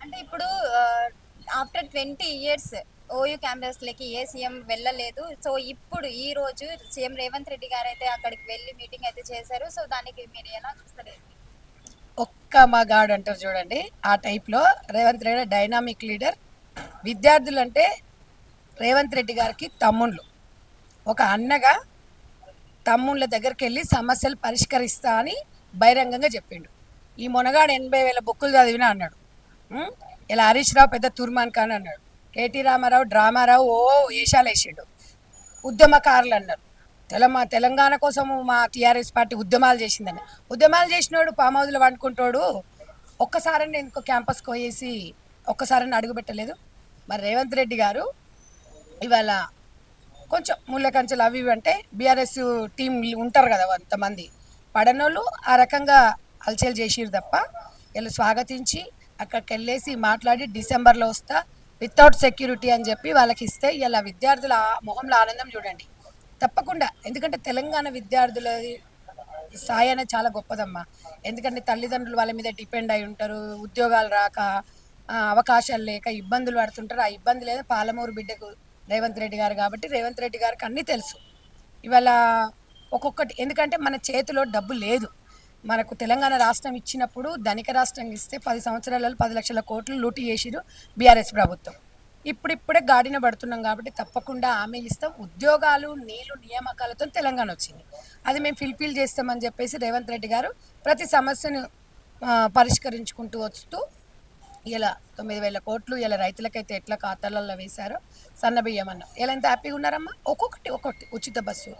అంటే ఇప్పుడు after 20 years OU క్యాంపస్‌లకి ఏ CM వెళ్ళలేదు. సో, ఇప్పుడు ఈ రోజు సీఎం రేవంత్ రెడ్డి గారైతే అక్కడికి వెళ్లి మీటింగ్ అయితే చేశారు. సో, దానికి మీరు ఎలా చూస్తారేంటి? ఒక్క మగాడు అంటారు చూడండి. ఆ టైప్‌లో రేవంత్ రెడ్డి డైనామిక్ లీడర్. విద్యార్థులంటే రేవంత్ రెడ్డి గారికి తమ్ముళ్ళు. ఒక అన్నగా తమ్ముళ్ళ దగ్గరికెళ్ళి సమస్యలు పరిష్కరిస్తా అని బహిరంగంగా చెప్పిండు. ఈ మొనగాడు 80,000 బుక్కులు చదివినా అన్నాడు. ఉం? ఇలా హరీష్ రావు పెద్ద తుర్మాన్ ఖాన్ అన్నాడు. కేటీ రామారావు డ్రామారావు ఏషాలేసిండు. ఉద్యమకారులు అన్నారు. తెలంగాణ కోసం మా టీఆర్ఎస్ పార్టీ ఉద్యమాలు చేసిందని. ఉద్యమాలు చేసినోడు ఫామ్ హౌస్లో వండుకుంటాడు. ఒక్కసారన్నా ఎందుకో క్యాంపస్కి పోయేసి ఒక్కసారన్నా అడుగు పెట్టలేదు. మరి రేవంత్ రెడ్డి గారు ఇవాళ కొంచెం ముళ్ళ కంచెలు అవి ఇవి అంటే బీఆర్ఎస్ టీం ఉంటారు కదా కొంతమంది పడనోళ్ళు ఆ రకంగా హల్చల్ చేసిరు తప్ప వీళ్ళు స్వాగతించి అక్కడికి వెళ్ళేసి మాట్లాడి డిసెంబర్లో వస్తా వితౌట్ సెక్యూరిటీ అని చెప్పి వాళ్ళకి ఇస్తే ఇలా విద్యార్థుల మొహంలో ఆనందం చూడండి. తప్పకుండా, ఎందుకంటే తెలంగాణ విద్యార్థుల స్థాయి అనేది చాలా గొప్పదమ్మా. ఎందుకంటే తల్లిదండ్రులు వాళ్ళ మీద డిపెండ్ అయి ఉంటారు, ఉద్యోగాలు రాక అవకాశాలు లేక ఇబ్బందులు పడుతుంటారు. ఆ ఇబ్బంది లేదా పాలమూరు బిడ్డకు రేవంత్ రెడ్డి గారు కాబట్టి రేవంత్ రెడ్డి గారికి అన్నీ తెలుసు. ఇవాళ ఒక్కొక్కటి ఎందుకంటే మన చేతిలో డబ్బు లేదు. మనకు తెలంగాణ రాష్ట్రం ఇచ్చినప్పుడు ధనిక రాష్ట్రం ఇస్తే 10 సంవత్సరాలలో 10 లక్షల కోట్లు లూటీ చేసిరు బీఆర్ఎస్ ప్రభుత్వం. ఇప్పుడిప్పుడే గాడిన పడుతున్నాం కాబట్టి తప్పకుండా హామీలు ఇస్తాం. ఉద్యోగాలు నీళ్లు నియామకాలతో తెలంగాణ వచ్చింది. అది మేము ఫిల్ఫిల్ చేస్తామని చెప్పేసి రేవంత్ రెడ్డి గారు ప్రతి సమస్యను పరిష్కరించుకుంటూ వస్తూ ఇలా 9,000 కోట్లు ఇలా రైతులకైతే ఎట్లా ఖాతాలలో వేశారో సన్న బియ్యం అన్న ఇలా ఎంత హ్యాపీగా ఉన్నారమ్మా. ఒక్కొక్కటి ఒక్కొక్కటి ఉచిత బస్సు